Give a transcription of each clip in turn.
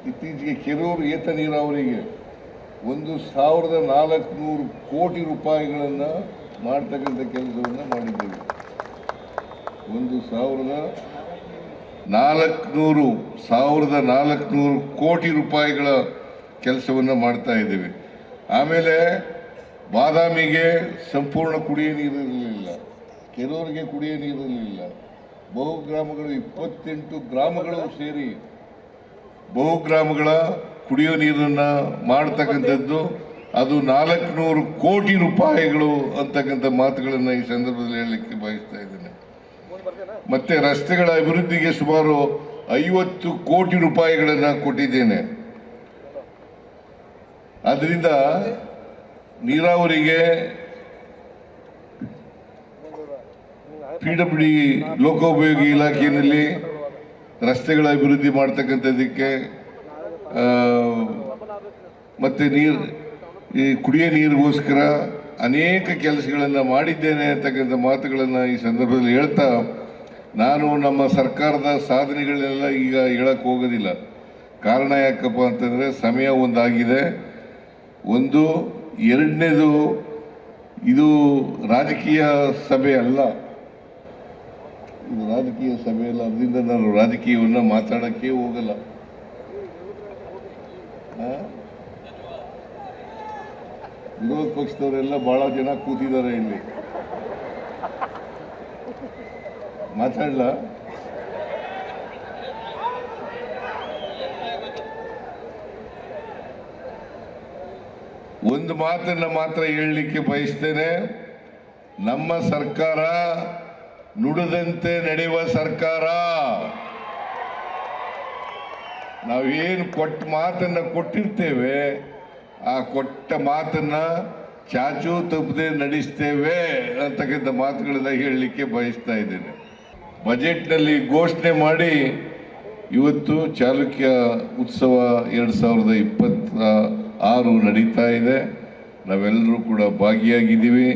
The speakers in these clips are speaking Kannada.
ಇತ್ತೀಚೆಗೆ ಕೆರೂರು ಏತ ನೀರಾವರಿಗೆ 1,400 ಕೋಟಿ ರೂಪಾಯಿಗಳನ್ನು ಮಾಡ್ತಕ್ಕಂಥ ಕೆಲಸವನ್ನು ಮಾಡಿದ್ದೇವೆ. 1,400 ಕೋಟಿ ರೂಪಾಯಿಗಳ ಕೆಲಸವನ್ನು ಮಾಡ್ತಾ ಇದ್ದೇವೆ. ಆಮೇಲೆ ಬಾದಾಮಿಗೆ ಸಂಪೂರ್ಣ ಕುಡಿಯ ನೀರಿರಲಿಲ್ಲ, ಕೆರೂರಿಗೆ ಕುಡಿಯ ನೀರಿರಲಿಲ್ಲ. ಬಹುಗ್ರಾಮಗಳು 28 ಗ್ರಾಮಗಳು ಸೇರಿ ಬಹುಗ್ರಾಮಗಳ ಕುಡಿಯೋ ನೀರನ್ನು ಮಾಡ್ತಕ್ಕಂಥದ್ದು, ಅದು 400 ಕೋಟಿ ರೂಪಾಯಿಗಳು ಅಂತಕ್ಕಂಥ ಮಾತುಗಳನ್ನು ಈ ಸಂದರ್ಭದಲ್ಲಿ ಹೇಳಲಿಕ್ಕೆ ಬಯಸ್ತಾ ಇದ್ದೇನೆ. ಮತ್ತೆ ರಸ್ತೆಗಳ ಅಭಿವೃದ್ಧಿಗೆ ಸುಮಾರು 50 ಕೋಟಿ ರೂಪಾಯಿಗಳನ್ನು ಕೊಟ್ಟಿದ್ದೇನೆ. ಅದರಿಂದ ನೀರಾವರಿಗೆ PWD ಲೋಕೋಪಯೋಗಿ ಇಲಾಖೆಯಲ್ಲಿ ರಸ್ತೆಗಳ ಅಭಿವೃದ್ಧಿ ಮಾಡ್ತಕ್ಕಂಥದ್ದಕ್ಕೆ ಮತ್ತು ಈ ಕುಡಿಯ ನೀರಿಗೋಸ್ಕರ ಅನೇಕ ಕೆಲಸಗಳನ್ನು ಮಾಡಿದ್ದೇನೆ ಅಂತಕ್ಕಂಥ ಮಾತುಗಳನ್ನು ಈ ಸಂದರ್ಭದಲ್ಲಿ ಹೇಳ್ತಾ, ನಾನು ನಮ್ಮ ಸರ್ಕಾರದ ಸಾಧನೆಗಳನ್ನೆಲ್ಲ ಈಗ ಹೇಳಕ್ಕೆ ಹೋಗೋದಿಲ್ಲ. ಕಾರಣ ಯಾಕಪ್ಪ ಅಂತಂದರೆ ಸಮಯ ಒಂದಾಗಿದೆ. ಒಂದು, ಎರಡನೇದು, ಇದು ರಾಜಕೀಯ ಸಭೆ ಅಲ್ಲ, ಇದು ರಾಜಕೀಯ ಸಭೆ ಅಲ್ಲ. ಅದರಿಂದ ನಾನು ರಾಜಕೀಯವನ್ನು ಮಾತಾಡೋಕ್ಕೆ ಹೋಗಲ್ಲ. ವಿರೋಧ ಪಕ್ಷದವರೆಲ್ಲ ಬಹಳ ಜನ ಕೂತಿದ್ದಾರೆ ಇಲ್ಲಿ. ಮಾತಾಡಲ? ಒಂದು ಮಾತನ್ನ ಮಾತ್ರ ಹೇಳಲಿಕ್ಕೆ ಬಯಸ್ತೇನೆ. ನಮ್ಮ ಸರ್ಕಾರ ನುಡಿದಂತೆ ನಡೆಯುವ ಸರ್ಕಾರ. ನಾವೇನು ಕೊಟ್ಟ ಮಾತನ್ನ ಕೊಟ್ಟಿರ್ತೇವೆ, ಆ ಕೊಟ್ಟ ಮಾತನ್ನ ಚಾಚು ತಪ್ಪದೆ ನಡೆಸ್ತೇವೆ ಅಂತಕ್ಕಂಥ ಮಾತುಗಳನ್ನ ಹೇಳಲಿಕ್ಕೆ ಬಯಸ್ತಾ ಇದ್ದೇನೆ. ಬಜೆಟ್ನಲ್ಲಿ ಘೋಷಣೆ ಮಾಡಿ ಇವತ್ತು ಚಾಲುಕ್ಯ ಉತ್ಸವ 2026 ನಡೀತಾ ಇದೆ. ನಾವೆಲ್ಲರೂ ಕೂಡ ಭಾಗಿಯಾಗಿದ್ದೀವಿ.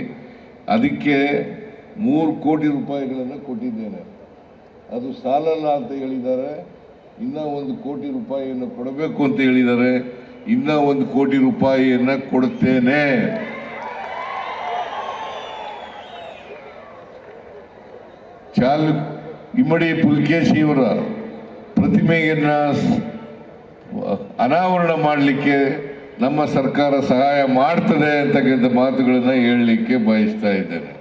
ಅದಕ್ಕೆ 3 ಕೋಟಿ ರೂಪಾಯಿಗಳನ್ನು ಕೊಟ್ಟಿದ್ದೇನೆ. ಅದು ಸಾಲಲ್ಲ ಅಂತ ಹೇಳಿದ್ದಾರೆ. ಇನ್ನೂ 1 ಕೋಟಿ ರೂಪಾಯಿಯನ್ನು ಕೊಡಬೇಕು ಅಂತ ಹೇಳಿದ್ದಾರೆ. ಇನ್ನೂ 1 ಕೋಟಿ ರೂಪಾಯಿಯನ್ನು ಕೊಡುತ್ತೇನೆ. ಇಮ್ಮಡಿ ಪುಲಕೇಶಿಯವರ ಪ್ರತಿಮೆಯನ್ನು ಅನಾವರಣ ಮಾಡಲಿಕ್ಕೆ ನಮ್ಮ ಸರ್ಕಾರ ಸಹಾಯ ಮಾಡ್ತದೆ ಅಂತಕ್ಕಂಥ ಮಾತುಗಳನ್ನು ಹೇಳಲಿಕ್ಕೆ ಬಯಸ್ತಾ ಇದ್ದೇನೆ.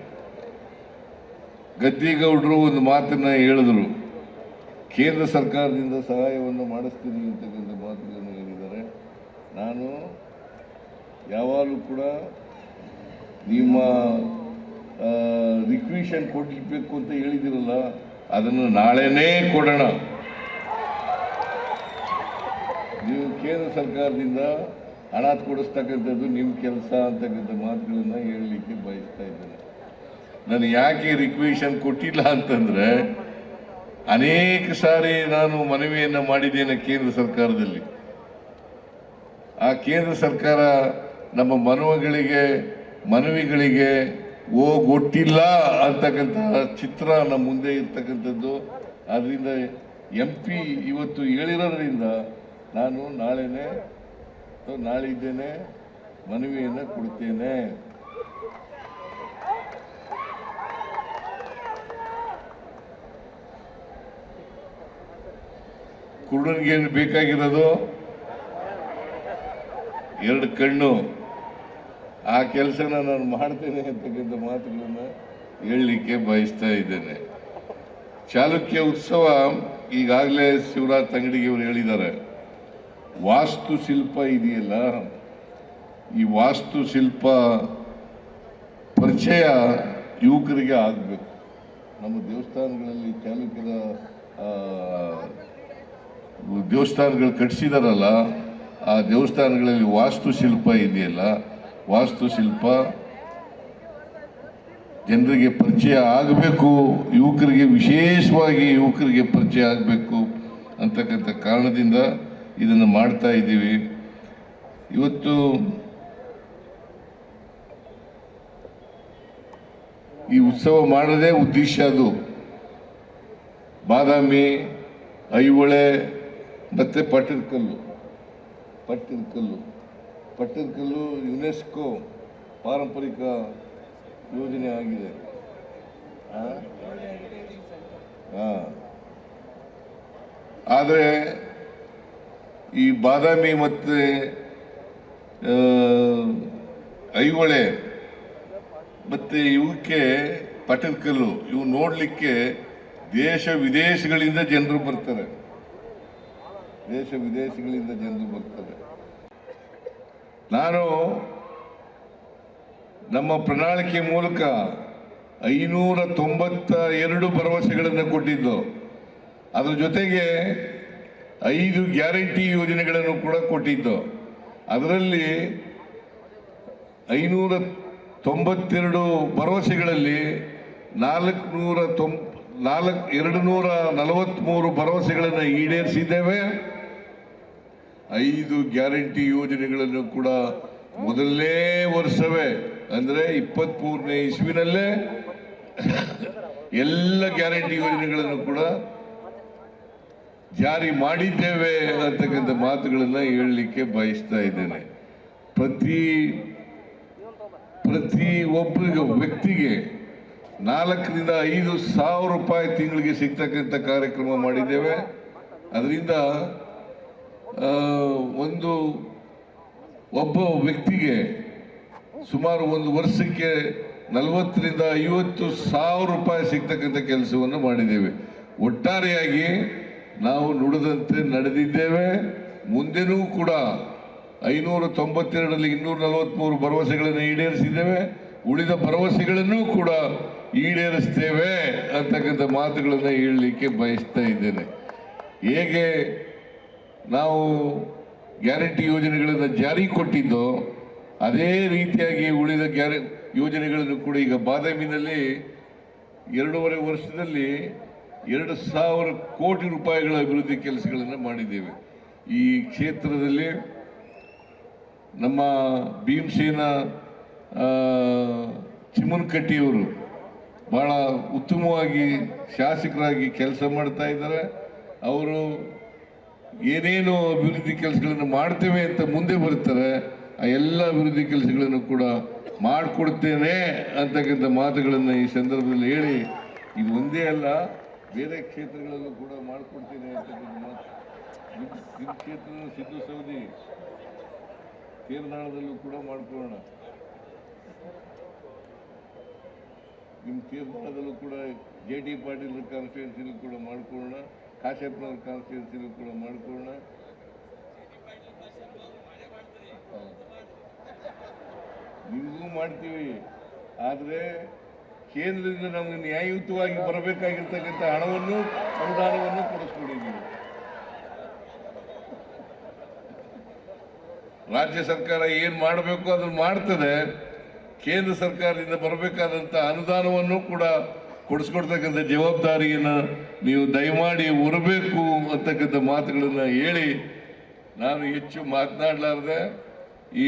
ಗದ್ದಿಗೌಡರು ಒಂದು ಮಾತನ್ನ ಹೇಳಿದ್ರು, ಕೇಂದ್ರ ಸರ್ಕಾರದಿಂದ ಸಹಾಯವನ್ನು ಮಾಡಿಸ್ತೀನಿ ಅಂತಕ್ಕಂಥ ಮಾತುಗಳನ್ನು ಹೇಳಿದ್ದಾರೆ. ನಾನು ಯಾವಾಗಲೂ ಕೂಡ ನಿಮ್ಮ ರಿಕ್ವಿಷನ್ ಕೊಡಬೇಕು ಅಂತ ಹೇಳಿದಿರಲ್ಲ, ಅದನ್ನು ನಾಳೆನೇ ಕೊಡೋಣ. ನೀವು ಕೇಂದ್ರ ಸರ್ಕಾರದಿಂದ ಹಣ ಕೊಡಿಸ್ತಕ್ಕಂಥದ್ದು ನಿಮ್ಮ ಕೆಲಸ ಅಂತಕ್ಕಂಥ ಮಾತುಗಳನ್ನು ಹೇಳಲಿಕ್ಕೆ ಬಯಸ್ತಾ ಇದ್ದೇನೆ. ನಾನು ಯಾಕೆ ರಿಕ್ವಿಷನ್ ಕೊಟ್ಟಿಲ್ಲ ಅಂತಂದರೆ, ಅನೇಕ ಸಾರಿ ನಾನು ಮನವಿಯನ್ನು ಮಾಡಿದ್ದೇನೆ ಕೇಂದ್ರ ಸರ್ಕಾರದಲ್ಲಿ. ಆ ಕೇಂದ್ರ ಸರ್ಕಾರ ನಮ್ಮ ಮನವಿಗಳಿಗೆ ಗೊತ್ತಿಲ್ಲ ಅಂತಕ್ಕಂತಹ ಚಿತ್ರ ನಮ್ಮ ಮುಂದೆ ಇರ್ತಕ್ಕಂಥದ್ದು. ಆದ್ದರಿಂದ MP ಇವತ್ತು ಹೇಳಿರೋದ್ರಿಂದ ನಾನು ನಾಳಿದ್ದೇನೆ ಮನವಿಯನ್ನು ಕೊಡ್ತೇನೆ. ಕುರುಡನಿಗೆ ಬೇಕಾಗಿರೋದು 2 ಕಣ್ಣು. ಆ ಕೆಲಸನ ನಾನು ಮಾಡ್ತೇನೆ ಅಂತಕ್ಕಂಥ ಮಾತುಗಳನ್ನು ಹೇಳಲಿಕ್ಕೆ ಬಯಸ್ತಾ ಇದ್ದೇನೆ. ಚಾಲುಕ್ಯ ಉತ್ಸವ ಈಗಾಗಲೇ ಶಿವರಾಜ್ ತಂಗಡಿಗೆಯವರು ಹೇಳಿದ್ದಾರೆ. ವಾಸ್ತುಶಿಲ್ಪ ಇದೆಯಲ್ಲ, ಈ ವಾಸ್ತುಶಿಲ್ಪ ಪರಿಚಯ ಯುವಕರಿಗೆ ಆಗಬೇಕು. ನಮ್ಮ ದೇವಸ್ಥಾನಗಳಲ್ಲಿ ಚಾಲುಕ್ಯದ ದೇವಸ್ಥಾನಗಳು ಕಟ್ಟಿಸಿದಾರಲ್ಲ, ಆ ದೇವಸ್ಥಾನಗಳಲ್ಲಿ ವಾಸ್ತುಶಿಲ್ಪ ಇದೆಯಲ್ಲ, ವಾಸ್ತುಶಿಲ್ಪ ಜನರಿಗೆ ಪರಿಚಯ ಆಗಬೇಕು, ವಿಶೇಷವಾಗಿ ಯುವಕರಿಗೆ ಪರಿಚಯ ಆಗಬೇಕು ಅಂತಕ್ಕಂಥ ಕಾರಣದಿಂದ ಇದನ್ನು ಮಾಡ್ತಾ ಇದ್ದೀವಿ. ಇವತ್ತು ಈ ಉತ್ಸವ ಮಾಡೋದೇ ಉದ್ದೇಶ ಅದು. ಬಾದಾಮಿ, ಐಹೊಳೆ ಮತ್ತು ಪಟ್ಟದಕಲ್ಲು ಪಟ್ಟದಕಲ್ಲು ಯುನೆಸ್ಕೋ ಪಾರಂಪರಿಕ ಯೋಜನೆ ಆಗಿದೆ. ಆದರೆ ಈ ಬಾದಾಮಿ ಮತ್ತು ಐಹೊಳೆ ಮತ್ತು ಇವಕ್ಕೆ ಪಟ್ಟದಕಲ್ಲು ಇವು ನೋಡಲಿಕ್ಕೆ ದೇಶ ವಿದೇಶಗಳಿಂದ ಜನರು ಬರ್ತಾರೆ. ನಾನು ನಮ್ಮ ಪ್ರಣಾಳಿಕೆ ಮೂಲಕ 592 ಭರವಸೆಗಳನ್ನು ಕೊಟ್ಟಿದ್ದು, ಅದರ ಜೊತೆಗೆ 5 ಗ್ಯಾರಂಟಿ ಯೋಜನೆಗಳನ್ನು ಕೂಡ ಕೊಟ್ಟಿದ್ದು. ಅದರಲ್ಲಿ 592 ಭರವಸೆಗಳಲ್ಲಿ 243 ಭರವಸೆಗಳನ್ನು ಈಡೇರಿಸಿದ್ದೇವೆ. 5 ಗ್ಯಾರಂಟಿ ಯೋಜನೆಗಳನ್ನು ಕೂಡ ಮೊದಲನೇ ವರ್ಷವೇ ಅಂದರೆ 23ನೇ ಇಸ್ವಿನಲ್ಲೇ ಎಲ್ಲ ಗ್ಯಾರಂಟಿ ಯೋಜನೆಗಳನ್ನು ಕೂಡ ಜಾರಿ ಮಾಡಿದ್ದೇವೆ ಅಂತಕ್ಕಂಥ ಮಾತುಗಳನ್ನು ಹೇಳಲಿಕ್ಕೆ ಬಯಸ್ತಾ ಇದ್ದೇನೆ. ಪ್ರತಿ ಒಬ್ಬರಿಗೆ ವ್ಯಕ್ತಿಗೆ 4,000 ರಿಂದ 5,000 ರೂಪಾಯಿ ತಿಂಗಳಿಗೆ ಸಿಗ್ತಕ್ಕಂಥ ಕಾರ್ಯಕ್ರಮ ಮಾಡಿದ್ದೇವೆ. ಅದರಿಂದ ಒಬ್ಬ ವ್ಯಕ್ತಿಗೆ ಸುಮಾರು ಒಂದು ವರ್ಷಕ್ಕೆ 40,000 ರಿಂದ 50,000 ರೂಪಾಯಿ ಸಿಗ್ತಕ್ಕಂಥ ಕೆಲಸವನ್ನು ಮಾಡಿದ್ದೇವೆ. ಒಟ್ಟಾರೆಯಾಗಿ ನಾವು ನುಡಿದಂತೆ ನಡೆದಿದ್ದೇವೆ. ಮುಂದೆನೂ ಕೂಡ 592ರಲ್ಲಿ 243 ಭರವಸೆಗಳನ್ನು ಈಡೇರಿಸಿದ್ದೇವೆ. ಉಳಿದ ಭರವಸೆಗಳನ್ನು ಕೂಡ ಈಡೇರಿಸ್ತೇವೆ ಅಂತಕ್ಕಂಥ ಮಾತುಗಳನ್ನು ಹೇಳಲಿಕ್ಕೆ ಬಯಸ್ತಾ ಇದ್ದೇನೆ. ಹೇಗೆ ನಾವು ಗ್ಯಾರಂಟಿ ಯೋಜನೆಗಳನ್ನು ಜಾರಿ ಕೊಟ್ಟಿದ್ದೋ ಅದೇ ರೀತಿಯಾಗಿ ಉಳಿದ ಯೋಜನೆಗಳನ್ನು ಕೂಡ ಈಗ ಬಾದಾಮಿನಲ್ಲಿ 2.5 ವರ್ಷದಲ್ಲಿ 2,000 ಕೋಟಿ ರೂಪಾಯಿಗಳ ಅಭಿವೃದ್ಧಿ ಕೆಲಸಗಳನ್ನು ಮಾಡಿದ್ದೇವೆ. ಈ ಕ್ಷೇತ್ರದಲ್ಲಿ ನಮ್ಮ ಭೀಮಸೇನ ಚಿಮ್ಮನಕಟ್ಟಿಯವರು ಬಹಳ ಉತ್ತಮವಾಗಿ ಶಾಸಕರಾಗಿ ಕೆಲಸ ಮಾಡ್ತಾ ಇದ್ದಾರೆ. ಅವರು ಏನೇನು ಅಭಿವೃದ್ಧಿ ಕೆಲಸಗಳನ್ನು ಮಾಡ್ತೇವೆ ಅಂತ ಮುಂದೆ ಬರ್ತಾರೆ. ಆ ಎಲ್ಲ ಅಭಿವೃದ್ಧಿ ಕೆಲಸಗಳನ್ನು ಕೂಡ ಮಾಡಿಕೊಡ್ತೇನೆ ಅಂತಕ್ಕಂಥ ಮಾತುಗಳನ್ನು ಈ ಸಂದರ್ಭದಲ್ಲಿ ಹೇಳಿ, ಇದು ಒಂದೇ ಅಲ್ಲ ಬೇರೆ ಕ್ಷೇತ್ರಗಳಲ್ಲೂ ಕೂಡ ಮಾಡಿಕೊಡ್ತೇನೆ ಅಂತಕ್ಕಂಥ ಮಾತು. ನಿಮ್ಮ ಕ್ಷೇತ್ರದ ಸಿದ್ದು ಸವದಿ ತೀರ್ನಾಳದಲ್ಲೂ ಕೂಡ ಮಾಡ್ಕೊಳ್ಳೋಣ. ನಿಮ್ಮ ತೀರ್ಮಾನದಲ್ಲೂ ಕೂಡ JT ಪಾಟೀಲ್ ಕಾನ್ಸ್ಟಿಟ್ಯೂನ್ಸಿಲೂ ಕೂಡ ಮಾಡ್ಕೊಳ್ಳೋಣ. ಕಾಶ್ಯಪ್ನವ್ರ ಕಾನ್ಸ್ಟಿಟ್ಯೂನ್ಸಿಲೂ ಕೂಡ ಮಾಡ್ಕೊಳ್ಳೋಣ. ನಿಮಗೂ ಮಾಡ್ತೀವಿ. ಆದರೆ ಕೇಂದ್ರದಿಂದ ನಮಗೆ ನ್ಯಾಯಯುತವಾಗಿ ಬರಬೇಕಾಗಿರ್ತಕ್ಕಂಥ ಹಣವನ್ನು ಅನುದಾನವನ್ನು ಕೊಡಿಸ್ಕೊಂಡಿದ್ದೀವಿ. ರಾಜ್ಯ ಸರ್ಕಾರ ಏನು ಮಾಡಬೇಕು ಅದನ್ನು ಮಾಡ್ತದೆ. ಕೇಂದ್ರ ಸರ್ಕಾರದಿಂದ ಬರಬೇಕಾದಂಥ ಅನುದಾನವನ್ನು ಕೂಡ ಕೊಡಿಸ್ಕೊಡ್ತಕ್ಕಂಥ ಜವಾಬ್ದಾರಿಯನ್ನು ನೀವು ದಯಮಾಡಿ ಹೊರಬೇಕು ಅಂತಕ್ಕಂಥ ಮಾತುಗಳನ್ನು ಹೇಳಿ ನಾನು ಹೆಚ್ಚು ಮಾತನಾಡಲಾರದೆ ಈ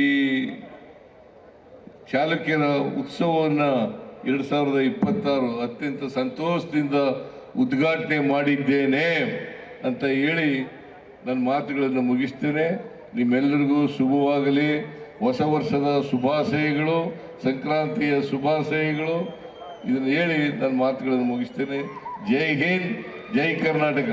ಚಾಲುಕ್ಯರ ಉತ್ಸವವನ್ನು 2026 ಅತ್ಯಂತ ಸಂತೋಷದಿಂದ ಉದ್ಘಾಟನೆ ಮಾಡಿದ್ದೇನೆ ಅಂತ ಹೇಳಿ ನನ್ನ ಮಾತುಗಳನ್ನು ಮುಗಿಸ್ತೇನೆ. ನಿಮ್ಮೆಲ್ಲರಿಗೂ ಶುಭವಾಗಲಿ. ಹೊಸ ವರ್ಷದ ಶುಭಾಶಯಗಳು, ಸಂಕ್ರಾಂತಿಯ ಶುಭಾಶಯಗಳು. ಇದನ್ನು ಹೇಳಿ ನನ್ನ ಮಾತುಗಳನ್ನು ಮುಗಿಸ್ತೇನೆ. ಜೈ ಹಿಂದ್, ಜೈ ಕರ್ನಾಟಕ.